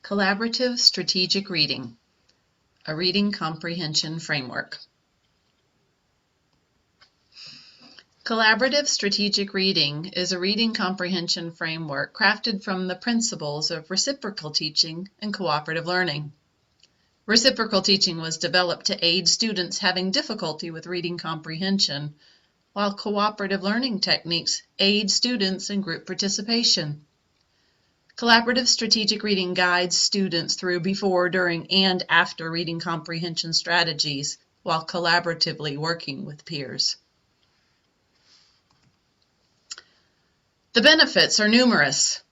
Collaborative Strategic Reading, a Reading Comprehension Framework. Collaborative Strategic Reading is a reading comprehension framework crafted from the principles of reciprocal teaching and cooperative learning. Reciprocal teaching was developed to aid students having difficulty with reading comprehension, while cooperative learning techniques aid students in group participation. Collaborative strategic reading guides students through before, during, and after reading comprehension strategies while collaboratively working with peers. The benefits are numerous.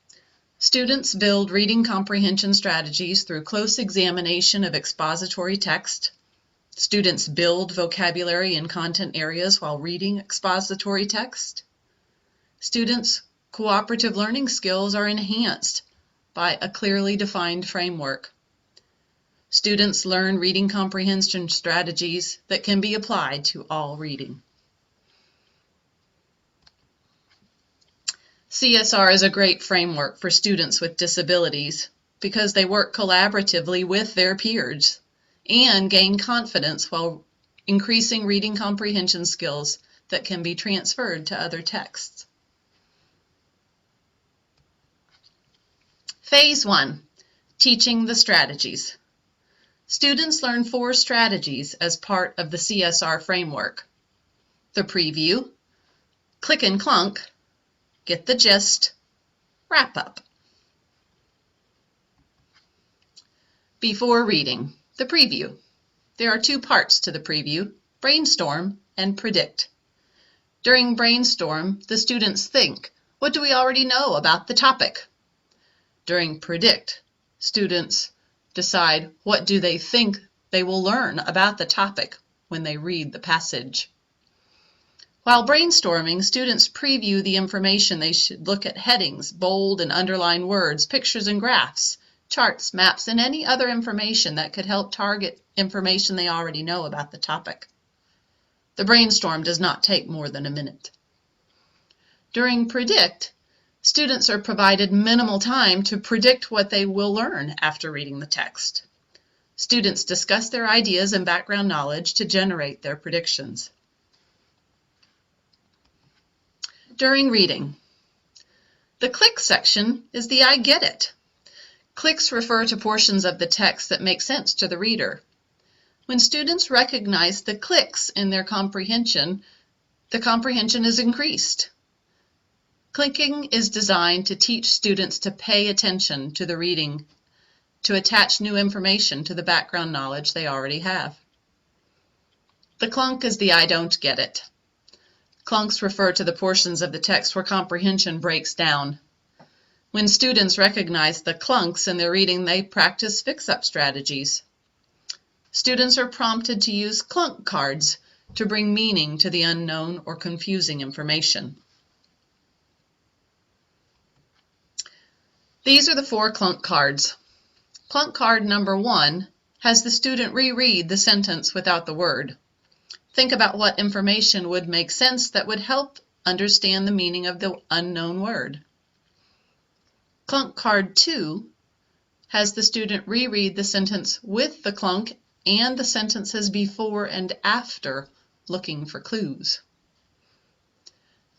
Students build reading comprehension strategies through close examination of expository text. Students build vocabulary in content areas while reading expository text. Students' cooperative learning skills are enhanced by a clearly defined framework. Students learn reading comprehension strategies that can be applied to all reading. CSR is a great framework for students with disabilities because they work collaboratively with their peers and gain confidence while increasing reading comprehension skills that can be transferred to other texts. Phase 1, Teaching the Strategies. Students learn 4 strategies as part of the CSR framework. The preview, click and clunk, get the gist, wrap up. Before reading, the preview. There are 2 parts to the preview, brainstorm and predict. During brainstorm, the students think, what do we already know about the topic? During predict, students decide what do they think they will learn about the topic when they read the passage. While brainstorming, students preview the information. They should look at headings, bold and underline words, pictures and graphs, charts, maps, and any other information that could help target information they already know about the topic. The brainstorm does not take more than a minute. During predict, students are provided minimal time to predict what they will learn after reading the text. Students discuss their ideas and background knowledge to generate their predictions. During reading, the click section is the I get it. Clicks refer to portions of the text that make sense to the reader. When students recognize the clicks in their comprehension, the comprehension is increased. Clicking is designed to teach students to pay attention to the reading, to attach new information to the background knowledge they already have. The clunk is the I don't get it. Clunks refer to the portions of the text where comprehension breaks down. When students recognize the clunks in their reading, they practice fix-up strategies. Students are prompted to use clunk cards to bring meaning to the unknown or confusing information. These are the 4 clunk cards. Clunk card number 1 has the student reread the sentence without the word. Think about what information would make sense that would help understand the meaning of the unknown word. Clunk card 2 has the student reread the sentence with the clunk and the sentences before and after, looking for clues.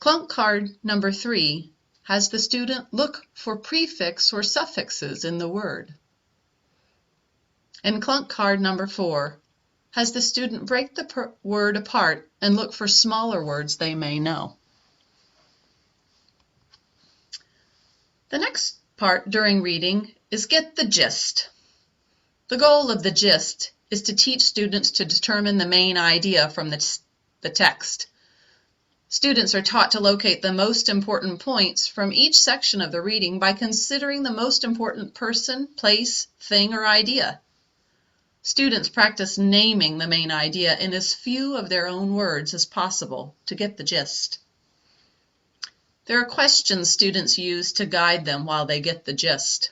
Clunk card number 3 has the student look for prefix or suffixes in the word. And clunk card number 4 has the student break the word apart and look for smaller words they may know. The next part during reading is get the gist. The goal of the gist is to teach students to determine the main idea from the text. Students are taught to locate the most important points from each section of the reading by considering the most important person, place, thing, or idea. Students practice naming the main idea in as few of their own words as possible to get the gist. There are questions students use to guide them while they get the gist.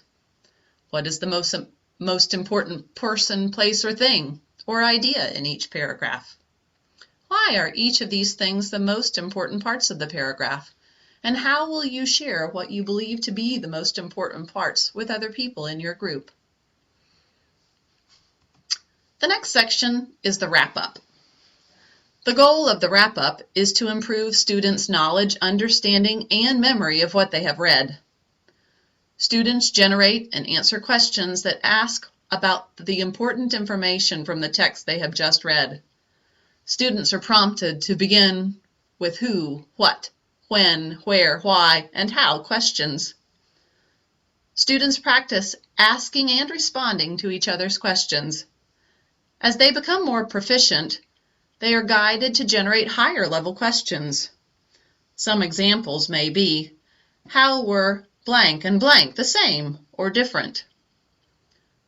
What is the most important person, place, or thing, or idea in each paragraph? Why are each of these things the most important parts of the paragraph? And how will you share what you believe to be the most important parts with other people in your group? The next section is the wrap-up. The goal of the wrap-up is to improve students' knowledge, understanding, and memory of what they have read. Students generate and answer questions that ask about the important information from the text they have just read. Students are prompted to begin with who, what, when, where, why, and how questions. Students practice asking and responding to each other's questions. As they become more proficient, they are guided to generate higher level questions. Some examples may be, how were blank and blank the same or different?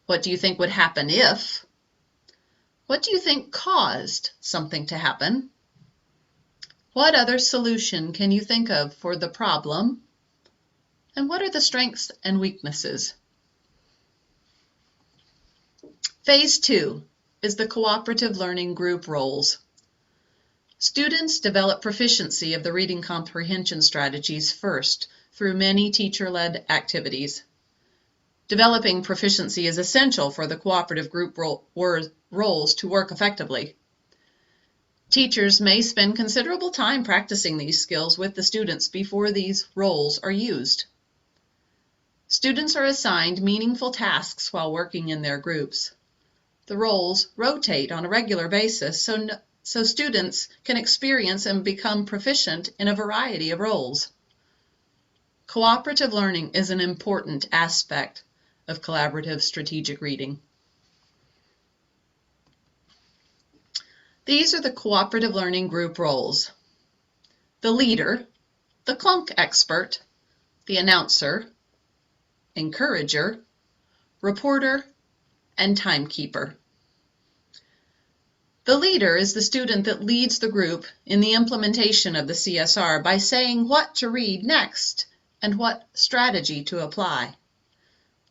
What do you think would happen if? What do you think caused something to happen? What other solution can you think of for the problem? And what are the strengths and weaknesses? Phase 2 is the cooperative learning group roles. Students develop proficiency of the reading comprehension strategies first through many teacher-led activities. Developing proficiency is essential for the cooperative group roles to work effectively. Teachers may spend considerable time practicing these skills with the students before these roles are used. Students are assigned meaningful tasks while working in their groups. The roles rotate on a regular basis so students can experience and become proficient in a variety of roles. Cooperative learning is an important aspect of collaborative strategic reading. These are the cooperative learning group roles: the leader, the clunk expert, the announcer, encourager, reporter, and timekeeper. The leader is the student that leads the group in the implementation of the CSR by saying what to read next and what strategy to apply.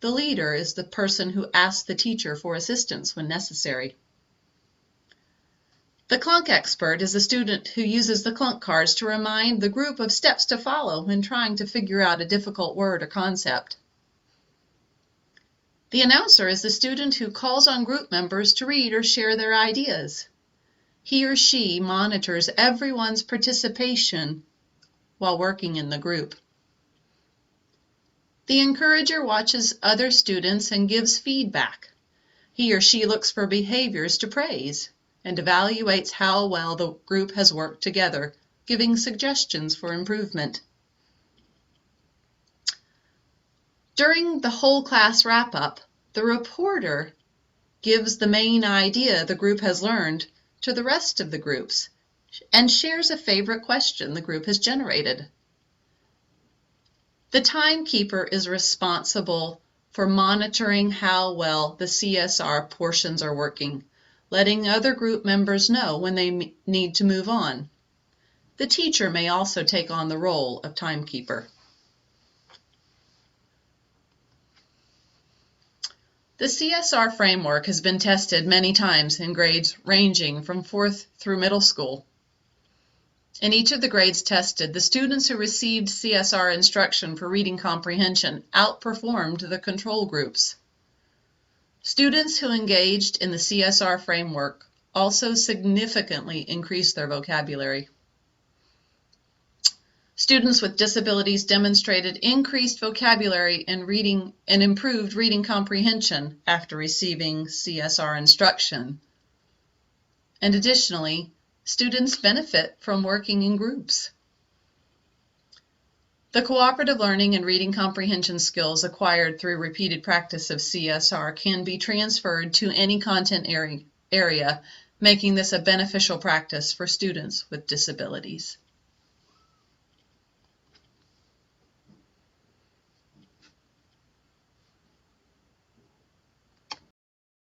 The leader is the person who asks the teacher for assistance when necessary. The clunk expert is the student who uses the clunk cards to remind the group of steps to follow when trying to figure out a difficult word or concept. The announcer is the student who calls on group members to read or share their ideas. He or she monitors everyone's participation while working in the group. The encourager watches other students and gives feedback. He or she looks for behaviors to praise and evaluates how well the group has worked together, giving suggestions for improvement. During the whole class wrap-up, the reporter gives the main idea the group has learned to the rest of the groups and shares a favorite question the group has generated. The timekeeper is responsible for monitoring how well the CSR portions are working, letting other group members know when they need to move on. The teacher may also take on the role of timekeeper. The CSR framework has been tested many times in grades ranging from 4th through middle school. In each of the grades tested, the students who received CSR instruction for reading comprehension outperformed the control groups. Students who engaged in the CSR framework also significantly increased their vocabulary. Students with disabilities demonstrated increased vocabulary and reading and improved reading comprehension after receiving CSR instruction. And additionally, students benefit from working in groups. The cooperative learning and reading comprehension skills acquired through repeated practice of CSR can be transferred to any content area, making this a beneficial practice for students with disabilities.